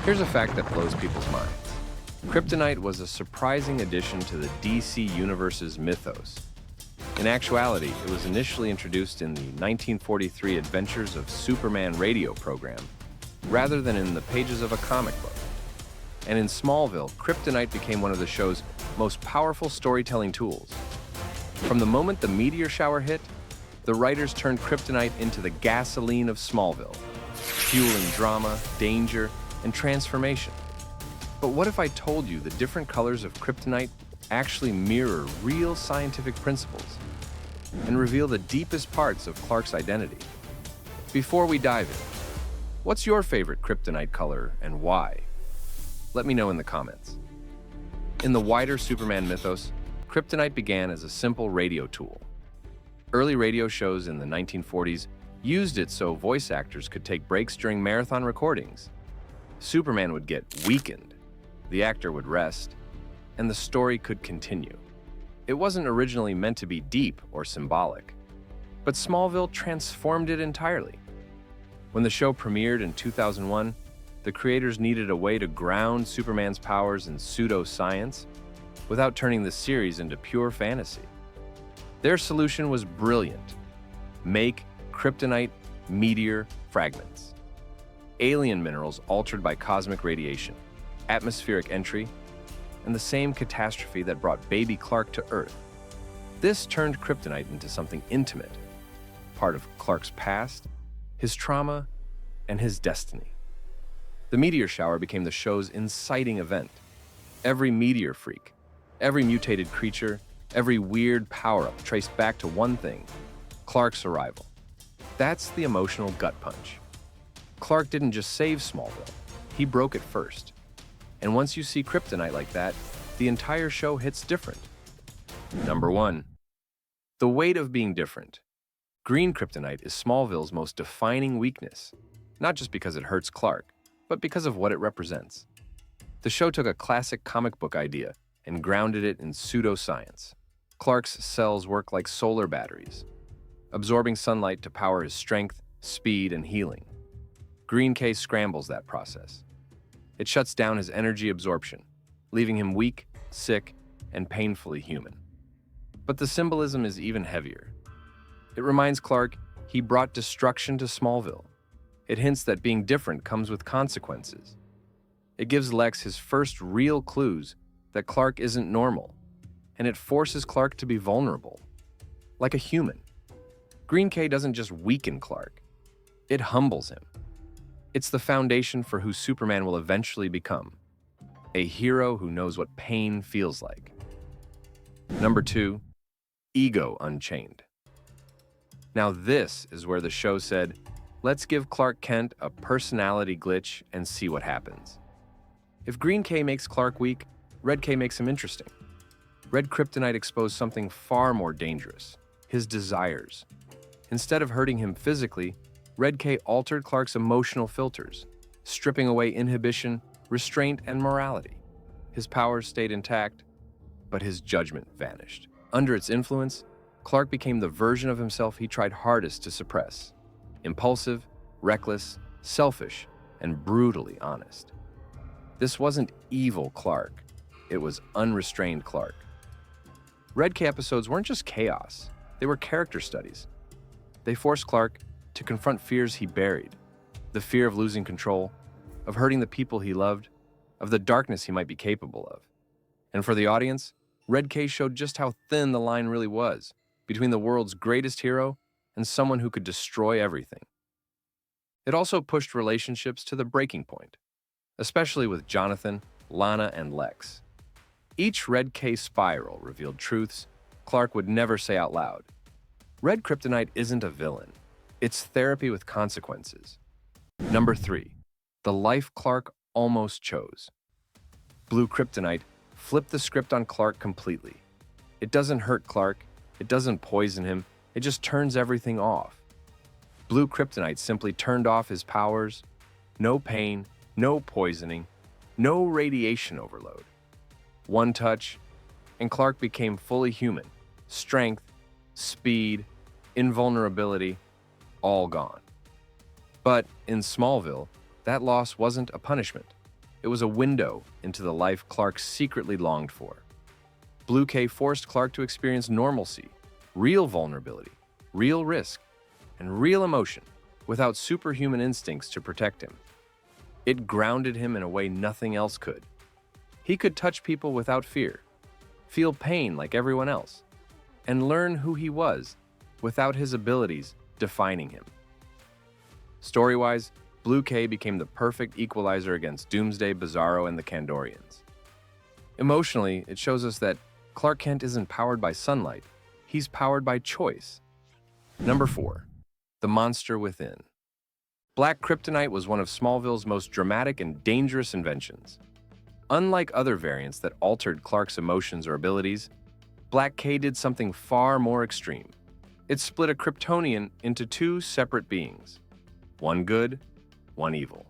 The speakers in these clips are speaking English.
Here's a fact that blows people's minds. Kryptonite was a surprising addition to the DC Universe's mythos. In actuality, it was initially introduced in the 1943 Adventures of Superman radio program, rather than in the pages of a comic book. And in Smallville, Kryptonite became one of the show's most powerful storytelling tools. From the moment the meteor shower hit, the writers turned Kryptonite into the gasoline of Smallville, fueling drama, danger, and transformation. But what if I told you the different colors of Kryptonite actually mirror real scientific principles and reveal the deepest parts of Clark's identity? Before we dive in, what's your favorite Kryptonite color and why? Let me know in the comments. In the wider Superman mythos, Kryptonite began as a simple radio tool. Early radio shows in the 1940s used it so voice actors could take breaks during marathon recordings. Superman would get weakened, the actor would rest, and the story could continue. It wasn't originally meant to be deep or symbolic, but Smallville transformed it entirely. When the show premiered in 2001, the creators needed a way to ground Superman's powers in pseudoscience without turning the series into pure fantasy. Their solution was brilliant. Make Kryptonite meteor fragments. Alien minerals altered by cosmic radiation, atmospheric entry, and the same catastrophe that brought baby Clark to Earth. This turned Kryptonite into something intimate, part of Clark's past, his trauma, and his destiny. The meteor shower became the show's inciting event. Every meteor freak, every mutated creature, every weird power-up traced back to one thing: Clark's arrival. That's the emotional gut punch. Clark didn't just save Smallville, he broke it first. And once you see Kryptonite like that, the entire show hits different. Number 1. The weight of being different. Green Kryptonite is Smallville's most defining weakness, not just because it hurts Clark, but because of what it represents. The show took a classic comic book idea and grounded it in pseudoscience. Clark's cells work like solar batteries, absorbing sunlight to power his strength, speed, and healing. Green K scrambles that process. It shuts down his energy absorption, leaving him weak, sick, and painfully human. But the symbolism is even heavier. It reminds Clark he brought destruction to Smallville. It hints that being different comes with consequences. It gives Lex his first real clues that Clark isn't normal, and it forces Clark to be vulnerable, like a human. Green K doesn't just weaken Clark, it humbles him. It's the foundation for who Superman will eventually become, a hero who knows what pain feels like. Number 2, Ego Unchained. Now this is where the show said, let's give Clark Kent a personality glitch and see what happens. If Green K makes Clark weak, Red K makes him interesting. Red Kryptonite exposed something far more dangerous: his desires. Instead of hurting him physically, Red K altered Clark's emotional filters, stripping away inhibition, restraint, and morality. His powers stayed intact, but his judgment vanished. Under its influence, Clark became the version of himself he tried hardest to suppress: impulsive, reckless, selfish, and brutally honest. This wasn't evil Clark, it was unrestrained Clark. Red K episodes weren't just chaos, they were character studies. They forced Clark to confront fears he buried: the fear of losing control, of hurting the people he loved, of the darkness he might be capable of. And for the audience, Red K showed just how thin the line really was between the world's greatest hero and someone who could destroy everything. It also pushed relationships to the breaking point, especially with Jonathan, Lana, and Lex. Each Red K spiral revealed truths Clark would never say out loud. Red Kryptonite isn't a villain. It's therapy with consequences. Number 3, the life Clark almost chose. Blue Kryptonite flipped the script on Clark completely. It doesn't hurt Clark, it doesn't poison him, it just turns everything off. Blue Kryptonite simply turned off his powers. No pain, no poisoning, no radiation overload. One touch, and Clark became fully human. Strength, speed, invulnerability, all gone. But in Smallville, that loss wasn't a punishment. it was a window into the life Clark secretly longed for. Blue K forced Clark to experience normalcy, real vulnerability, real risk, and real emotion without superhuman instincts to protect him. It grounded him in a way nothing else could. He could touch people without fear, feel pain like everyone else, and learn who he was without his abilities defining him. Story-wise, Blue K became the perfect equalizer against Doomsday, Bizarro, and the Kandorians. Emotionally, it shows us that Clark Kent isn't powered by sunlight, he's powered by choice. Number 4. The Monster Within. Black Kryptonite was one of Smallville's most dramatic and dangerous inventions. Unlike other variants that altered Clark's emotions or abilities, Black K did something far more extreme. It split a Kryptonian into two separate beings. One good, one evil.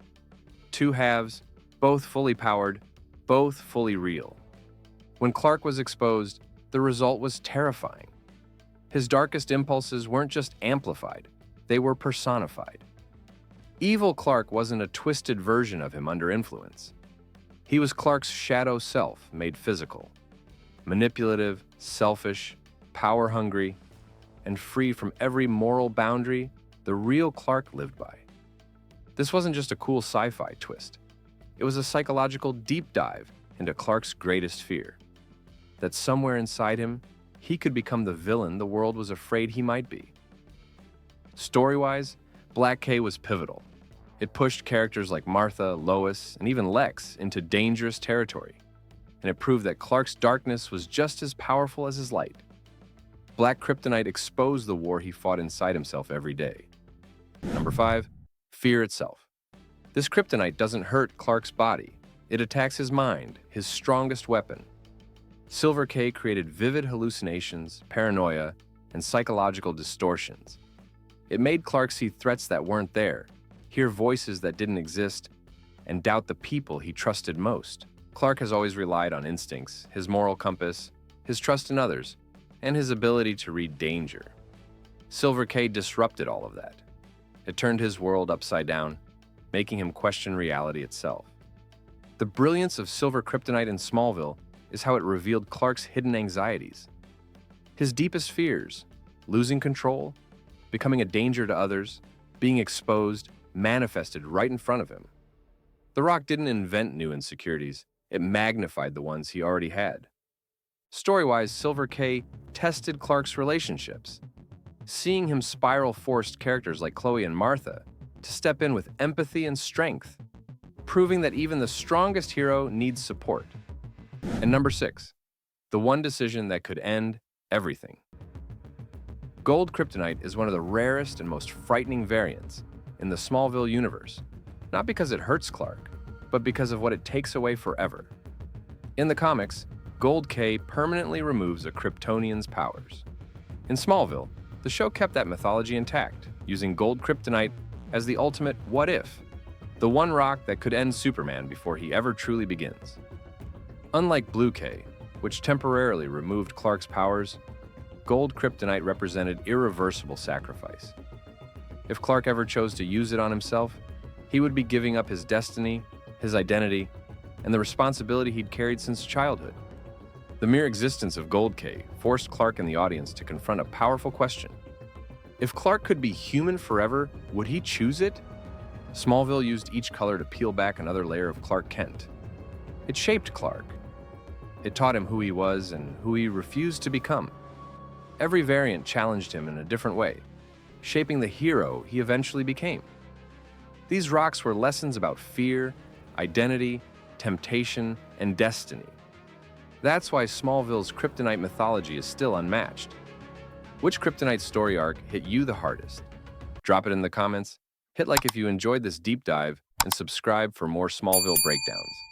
Two halves, both fully powered, both fully real. When Clark was exposed, the result was terrifying. His darkest impulses weren't just amplified, they were personified. Evil Clark wasn't a twisted version of him under influence. He was Clark's shadow self made physical. Manipulative, selfish, power-hungry, and free from every moral boundary the real Clark lived by. This wasn't just a cool sci-fi twist. It was a psychological deep dive into Clark's greatest fear. That somewhere inside him, he could become the villain the world was afraid he might be. Story-wise, Black K was pivotal. It pushed characters like Martha, Lois, and even Lex into dangerous territory, and it proved that Clark's darkness was just as powerful as his light. Black Kryptonite exposed the war he fought inside himself every day. Number 5. Fear itself. This Kryptonite doesn't hurt Clark's body. It attacks his mind, his strongest weapon. Silver K created vivid hallucinations, paranoia, and psychological distortions. It made Clark see threats that weren't there, hear voices that didn't exist, and doubt the people he trusted most. Clark has always relied on instincts, his moral compass, his trust in others, and his ability to read danger. Silver K disrupted all of that. It turned his world upside down, making him question reality itself. The brilliance of Silver Kryptonite in Smallville is how it revealed Clark's hidden anxieties. His deepest fears, losing control, becoming a danger to others, being exposed, manifested right in front of him. The Rock didn't invent new insecurities, it magnified the ones he already had. Story-wise, Silver K tested Clark's relationships. Seeing him spiral forced characters like Chloe and Martha to step in with empathy and strength, proving that even the strongest hero needs support. And number 6, the one decision that could end everything. Gold Kryptonite is one of the rarest and most frightening variants in the Smallville universe, not because it hurts Clark, but because of what it takes away forever. In the comics, Gold K permanently removes a Kryptonian's powers. In Smallville, the show kept that mythology intact, using Gold Kryptonite as the ultimate what if, the one rock that could end Superman before he ever truly begins. Unlike Blue K, which temporarily removed Clark's powers, Gold Kryptonite represented irreversible sacrifice. If Clark ever chose to use it on himself, he would be giving up his destiny, his identity, and the responsibility he'd carried since childhood. The mere existence of Gold K forced Clark and the audience to confront a powerful question. If Clark could be human forever, would he choose it? Smallville used each color to peel back another layer of Clark Kent. It shaped Clark. It taught him who he was and who he refused to become. Every variant challenged him in a different way, shaping the hero he eventually became. These rocks were lessons about fear, identity, temptation, and destiny. That's why Smallville's Kryptonite mythology is still unmatched. Which Kryptonite story arc hit you the hardest? Drop it in the comments, hit like if you enjoyed this deep dive, and subscribe for more Smallville breakdowns.